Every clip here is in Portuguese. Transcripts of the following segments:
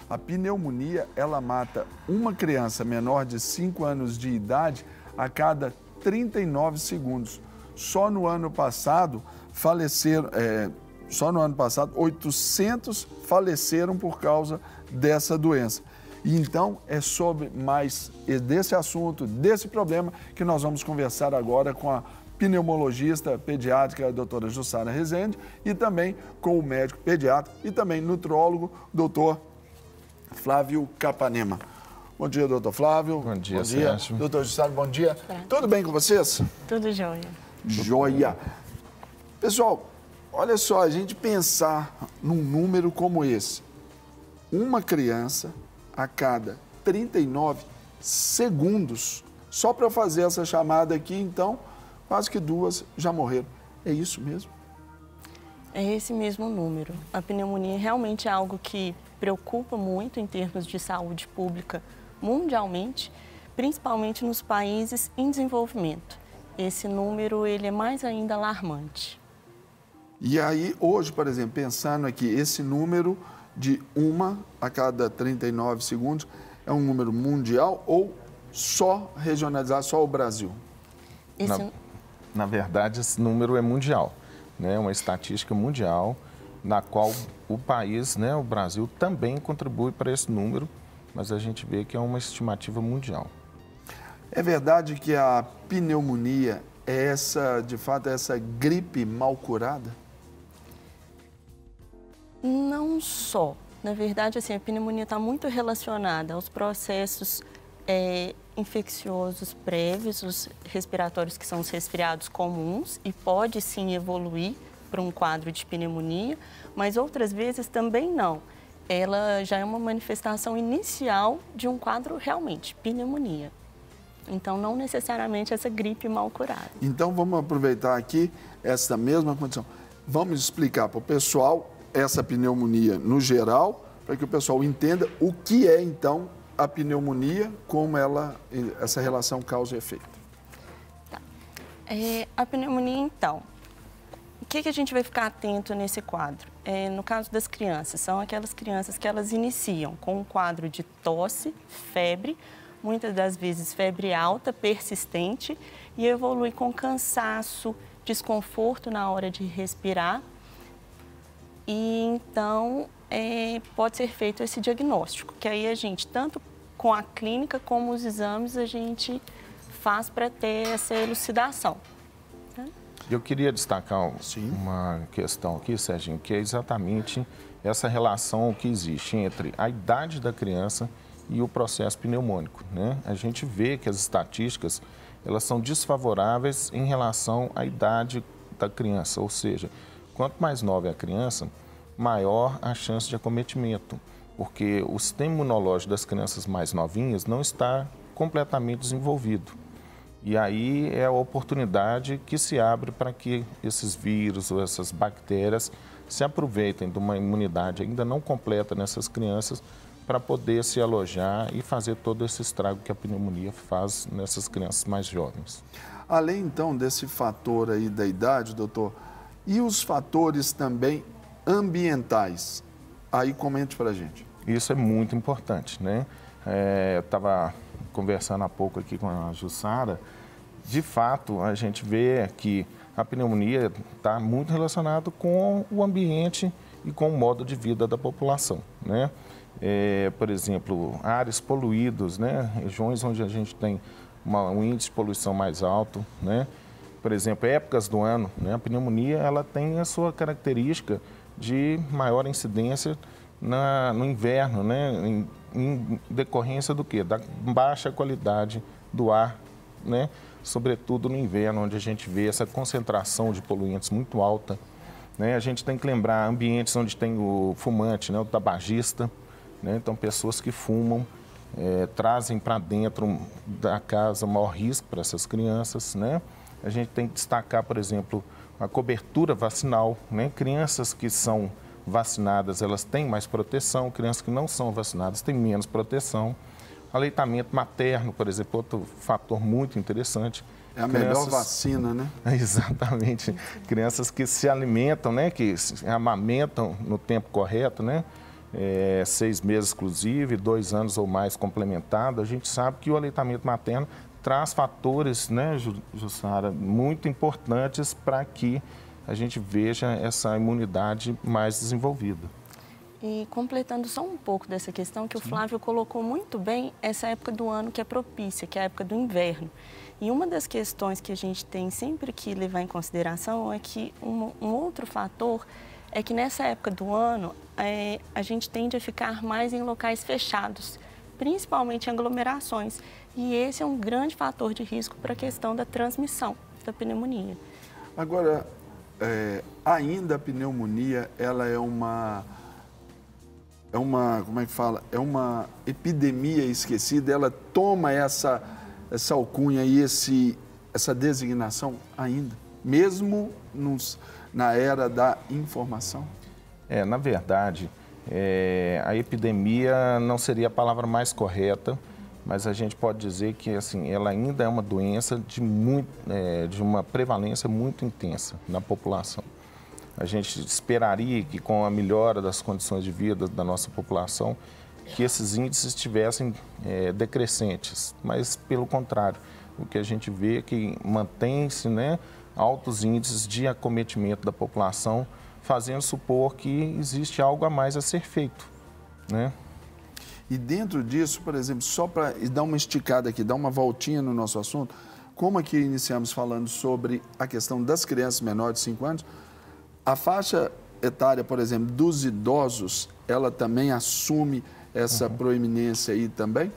A pneumonia, ela mata uma criança menor de 5 anos de idade a cada 39 segundos. Só no ano passado, 800 faleceram por causa dessa doença. E então, é sobre mais desse assunto, desse problema, que nós vamos conversar agora com a pneumologista pediátrica, a doutora Jussara Rezende, e também com o médico pediatra e também nutrólogo, doutor Flávio Capanema. Bom dia, doutor Flávio. Bom dia, Sérgio. Doutor Jussara, bom dia. Tudo bem com vocês? Tudo jóia. Joia. Pessoal, olha só, a gente pensar num número como esse. Uma criança a cada 39 segundos. Só para fazer essa chamada aqui, então, quase que 2 já morreram. É isso mesmo? É esse mesmo número. A pneumonia realmente é algo que preocupa muito em termos de saúde pública mundialmente, principalmente nos países em desenvolvimento. Esse número ele é mais ainda alarmante. E aí, hoje, por exemplo, pensando aqui, esse número de 1 a cada 39 segundos é um número mundial ou só regionalizado, só o Brasil? Na verdade, esse número é mundial, né? Uma estatística mundial, na qual o país, né, o Brasil, também contribui para esse número, mas a gente vê que é uma estimativa mundial. É verdade que a pneumonia é de fato, essa gripe mal curada? Não só. Na verdade, assim, a pneumonia está muito relacionada aos processos infecciosos prévios, os respiratórios, que são os resfriados comuns, e pode sim evoluir para um quadro de pneumonia, mas outras vezes também não. Ela já é uma manifestação inicial de um quadro realmente, pneumonia. Então, não necessariamente essa gripe mal curada. Então, vamos aproveitar aqui essa mesma condição. Vamos explicar para o pessoal essa pneumonia no geral, para que o pessoal entenda o que é, então, a pneumonia, como essa relação causa e efeito. Tá. A pneumonia, então, o que a gente vai ficar atento nesse quadro? No caso das crianças, são aquelas crianças que elas iniciam com um quadro de tosse, febre, muitas das vezes febre alta, persistente, e evolui com cansaço, desconforto na hora de respirar. E então pode ser feito esse diagnóstico, que aí a gente, tanto com a clínica como os exames, a gente faz para ter essa elucidação. Eu queria destacar uma questão aqui, Serginho, que é exatamente essa relação que existe entre a idade da criança e o processo pneumônico, né? A gente vê que as estatísticas, elas são desfavoráveis em relação à idade da criança, ou seja, quanto mais nova é a criança, maior a chance de acometimento, porque o sistema imunológico das crianças mais novinhas não está completamente desenvolvido. E aí é a oportunidade que se abre para que esses vírus ou essas bactérias se aproveitem de uma imunidade ainda não completa nessas crianças para poder se alojar e fazer todo esse estrago que a pneumonia faz nessas crianças mais jovens. Além, então, desse fator aí da idade, doutor, e os fatores também ambientais? Aí comente para a gente. Isso é muito importante, né? Eu estava conversando há pouco aqui com a Jussara. De fato, a gente vê que a pneumonia está muito relacionada com o ambiente e com o modo de vida da população, né? Por exemplo, áreas poluídas, né? Regiões onde a gente tem um índice de poluição mais alto, né? Por exemplo, épocas do ano, né? A pneumonia ela tem a sua característica de maior incidência no inverno, né? Em decorrência do quê? Da baixa qualidade do ar, né? Sobretudo no inverno, onde a gente vê essa concentração de poluentes muito alta, né? A gente tem que lembrar ambientes onde tem o fumante, né? O tabagista, né? Então, pessoas que fumam trazem para dentro da casa maior risco para essas crianças, né? A gente tem que destacar, por exemplo, a cobertura vacinal, né? Crianças que são vacinadas, elas têm mais proteção, crianças que não são vacinadas têm menos proteção. Aleitamento materno, por exemplo, outro fator muito interessante. É a melhor vacina, né? Exatamente. Crianças que se alimentam, né? Que se amamentam no tempo correto, né? 6 meses exclusivo e 2 anos ou mais complementado, a gente sabe que o aleitamento materno traz fatores, né, Jussara, muito importantes para que a gente veja essa imunidade mais desenvolvida. E completando só um pouco dessa questão, que o Flávio colocou muito bem, essa época do ano que é propícia, que é a época do inverno. E uma das questões que a gente tem sempre que levar em consideração é que um outro fator é que nessa época do ano a gente tende a ficar mais em locais fechados, principalmente em aglomerações. E esse é um grande fator de risco para a questão da transmissão da pneumonia. Agora, ainda a pneumonia, ela é uma, como é que fala? É uma epidemia esquecida, ela toma essa alcunha e essa designação ainda, mesmo na era da informação? Na verdade, a epidemia não seria a palavra mais correta, mas a gente pode dizer que assim, ela ainda é uma doença de uma prevalência muito intensa na população. A gente esperaria que com a melhora das condições de vida da nossa população, que esses índices estivessem decrescentes, mas pelo contrário, o que a gente vê é que mantém-se, né, altos índices de acometimento da população, fazendo supor que existe algo a mais a ser feito, né? E dentro disso, por exemplo, só para dar uma esticada aqui, dar uma voltinha no nosso assunto, como aqui iniciamos falando sobre a questão das crianças menores de 5 anos, a faixa etária, por exemplo, dos idosos, ela também assume essa proeminência aí também?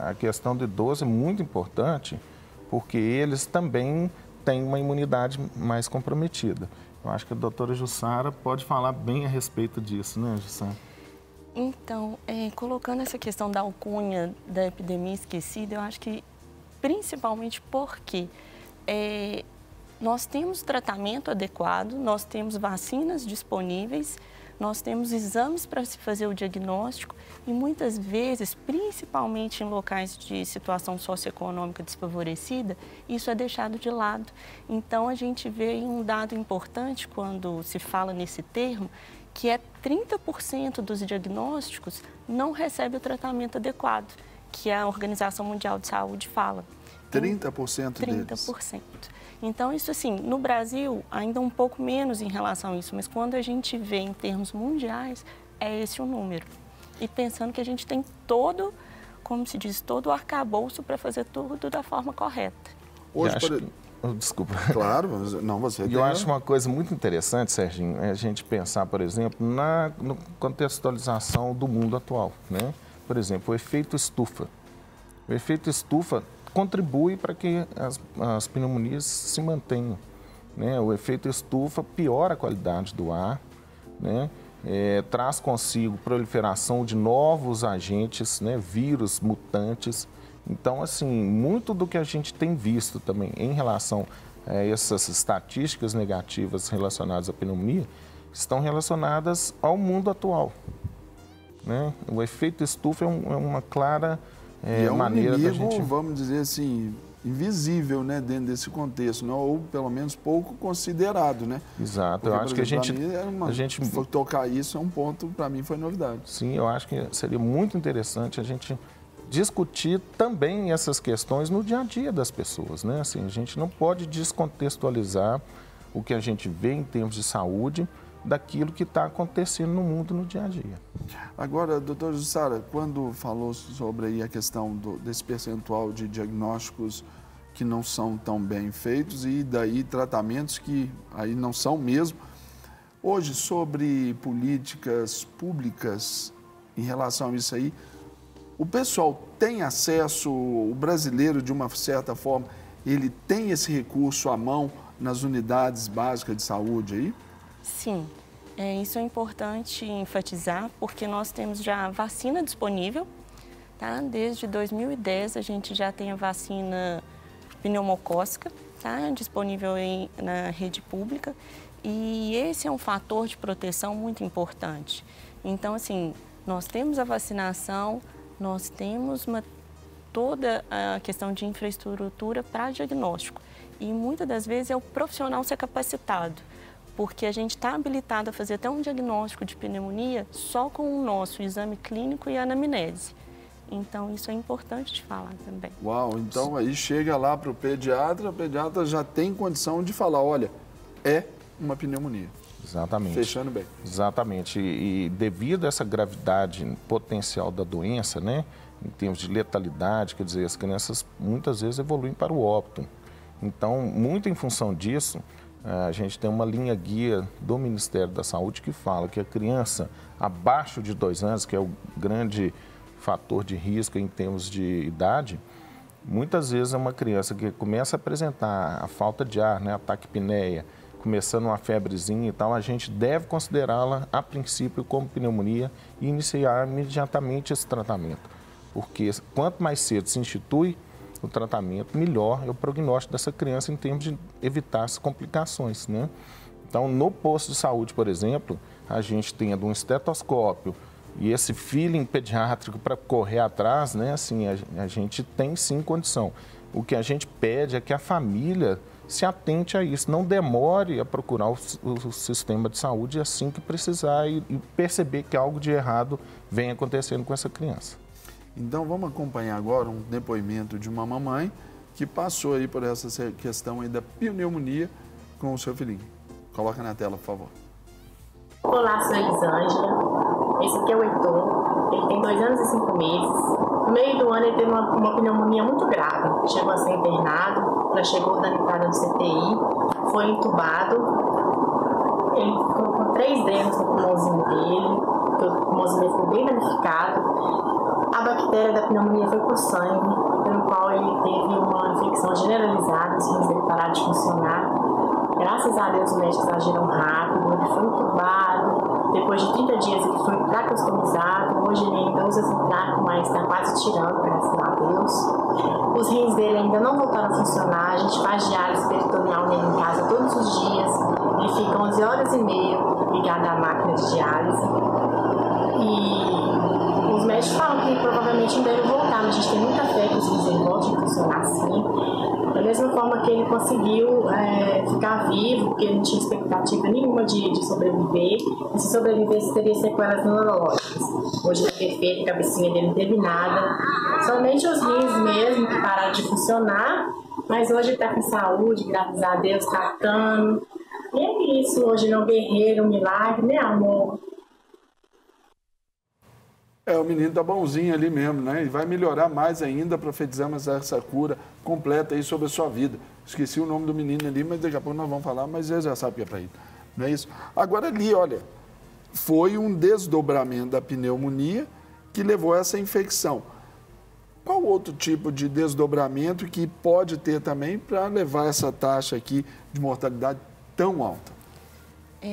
A questão do idoso é muito importante, porque eles também têm uma imunidade mais comprometida. Eu acho que a doutora Jussara pode falar bem a respeito disso, né, Jussara? Então, colocando essa questão da alcunha da epidemia esquecida, eu acho que principalmente porque nós temos tratamento adequado, nós temos vacinas disponíveis, nós temos exames para se fazer o diagnóstico e muitas vezes, principalmente em locais de situação socioeconômica desfavorecida, isso é deixado de lado. Então, a gente vê um dado importante quando se fala nesse termo, que é 30% dos diagnósticos não recebe o tratamento adequado, que a Organização Mundial de Saúde fala. 30% deles? 30%. Então, isso assim, no Brasil, ainda um pouco menos em relação a isso, mas quando a gente vê em termos mundiais, é esse o número. E pensando que a gente tem todo, como se diz, todo o arcabouço para fazer tudo da forma correta. Hoje, Desculpa. Claro, não, você tem... Eu acho uma coisa muito interessante, Serginho, a gente pensar, por exemplo, na contextualização do mundo atual, né? Por exemplo, o efeito estufa. O efeito estufa contribui para que as pneumonias se mantenham, né? O efeito estufa piora a qualidade do ar, né? Traz consigo proliferação de novos agentes, né? Vírus mutantes. Então, assim, muito do que a gente tem visto também em relação a essas estatísticas negativas relacionadas à pneumonia estão relacionadas ao mundo atual, né? O efeito estufa é uma clara maneira da gente... vamos dizer assim, invisível, né, dentro desse contexto, né? Ou pelo menos pouco considerado, né? Exato. Porque, eu acho que a gente tocar isso é um ponto, para mim, foi novidade. Sim, eu acho que seria muito interessante a gente discutir também essas questões no dia a dia das pessoas, né? Assim, a gente não pode descontextualizar o que a gente vê em termos de saúde daquilo que está acontecendo no mundo no dia a dia. Agora, doutora Jussara, quando falou sobre aí a questão desse percentual de diagnósticos que não são tão bem feitos e daí tratamentos que aí não são mesmo, hoje sobre políticas públicas em relação a isso aí, o pessoal tem acesso, o brasileiro de uma certa forma, ele tem esse recurso à mão nas unidades básicas de saúde aí? Sim, isso é importante enfatizar, porque nós temos já vacina disponível, tá? Desde 2010 a gente já tem a vacina pneumocócica, tá? Disponível na rede pública, e esse é um fator de proteção muito importante. Então, assim, nós temos a vacinação, nós temos toda a questão de infraestrutura para diagnóstico, e muitas das vezes é o profissional ser capacitado. porque a gente está habilitado a fazer até um diagnóstico de pneumonia só com o nosso exame clínico e anamnese. Então, isso é importante de falar também. Uau, então aí chega lá para o pediatra já tem condição de falar, olha, é uma pneumonia. Exatamente. Fechando bem. Exatamente. E devido a essa gravidade potencial da doença, né, em termos de letalidade, quer dizer, as crianças muitas vezes evoluem para o óbito. Então, muito em função disso, a gente tem uma linha guia do Ministério da Saúde que fala que a criança abaixo de 2 anos, que é o grande fator de risco em termos de idade, muitas vezes é uma criança que começa a apresentar a falta de ar, né, a taquipneia, começando uma febrezinha e tal, a gente deve considerá-la a princípio como pneumonia e iniciar imediatamente esse tratamento. Porque quanto mais cedo se institui o tratamento, melhor é o prognóstico dessa criança em termos de evitar as complicações, né? Então, no posto de saúde, por exemplo, a gente tendo um estetoscópio e esse feeling pediátrico para correr atrás, né? Assim, a gente tem sim condição. O que a gente pede é que a família se atente a isso, não demore a procurar o sistema de saúde assim que precisar e perceber que algo de errado vem acontecendo com essa criança. Então vamos acompanhar agora um depoimento de uma mamãe que passou aí por essa questão aí da pneumonia com o seu filhinho. Coloca na tela, por favor. Olá, sou Elisângela. Esse aqui é o Heitor. Ele tem 2 anos e 5 meses. No meio do ano ele teve uma pneumonia muito grave. Chegou a ser internado, já chegou da entrada do CTI, foi entubado. Ele ficou com 3 drenos no pulmãozinho dele, o pulmãozinho dele ficou bem danificado. A bactéria da pneumonia foi por sangue, pelo qual ele teve uma infecção generalizada, os rins dele pararam de funcionar. Graças a Deus, os médicos agiram rápido, ele foi entubado. Depois de 30 dias, ele foi tracostomizado. Hoje ele ainda usa esse traco, mas está quase tirando, graças a Deus. Os rins dele ainda não voltaram a funcionar. A gente faz diálise peritoneal nele em casa todos os dias. Ele fica 11 horas e meia ligado à máquina de diálise. E os médicos falam que provavelmente ainda deve voltar, mas a gente tem muita fé que os rins dele voltem a funcionar assim. Da mesma forma que ele conseguiu ficar vivo, porque ele não tinha expectativa nenhuma de sobreviver, e se sobrevivesse teria sequelas neurológicas. Hoje ele é perfeito, a cabecinha dele não teve nada, somente os rins mesmo que pararam de funcionar, mas hoje ele está com saúde, graças a Deus, tratando. E é isso, hoje ele é um guerreiro, um milagre, né, amor? O menino tá bonzinho ali mesmo, né? E vai melhorar mais ainda, profetizamos essa cura completa aí sobre a sua vida. Esqueci o nome do menino ali, mas daqui a pouco nós vamos falar, mas ele já sabe que é para ele. Não é isso? Agora ali, olha, foi um desdobramento da pneumonia que levou a essa infecção. Qual outro tipo de desdobramento que pode ter também para levar essa taxa aqui de mortalidade tão alta?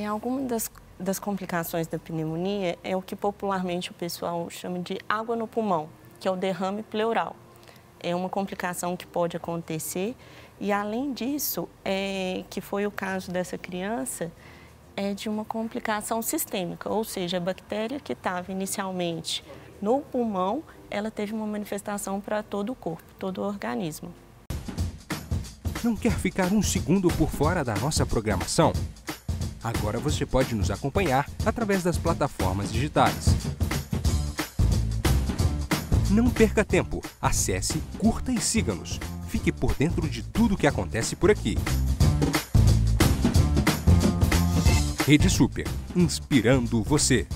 Algumas das complicações da pneumonia é o que popularmente o pessoal chama de água no pulmão, que é o derrame pleural. É uma complicação que pode acontecer e, além disso, que foi o caso dessa criança, é de uma complicação sistêmica, ou seja, a bactéria que estava inicialmente no pulmão, ela teve uma manifestação para todo o corpo, todo o organismo. Não quer ficar um segundo por fora da nossa programação? Agora você pode nos acompanhar através das plataformas digitais. Não perca tempo, acesse, curta e siga-nos. Fique por dentro de tudo o que acontece por aqui. Rede Super, inspirando você.